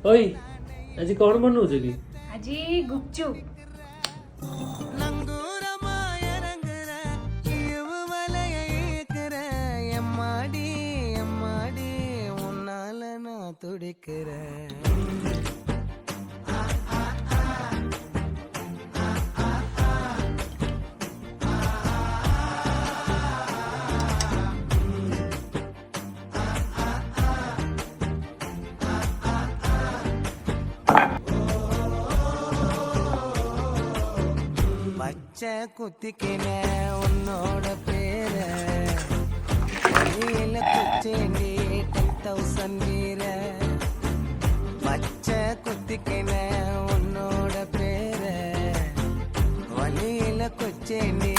ओय আজি कौन बनवू की আজি गुपचुप பச்சை குத்திக்கின உன்னோட பேர வழியில குச்சேண்டி 10,000 வீர பச்சை குத்திக்கின உன்னோட பேர வழியில குச்சேண்டி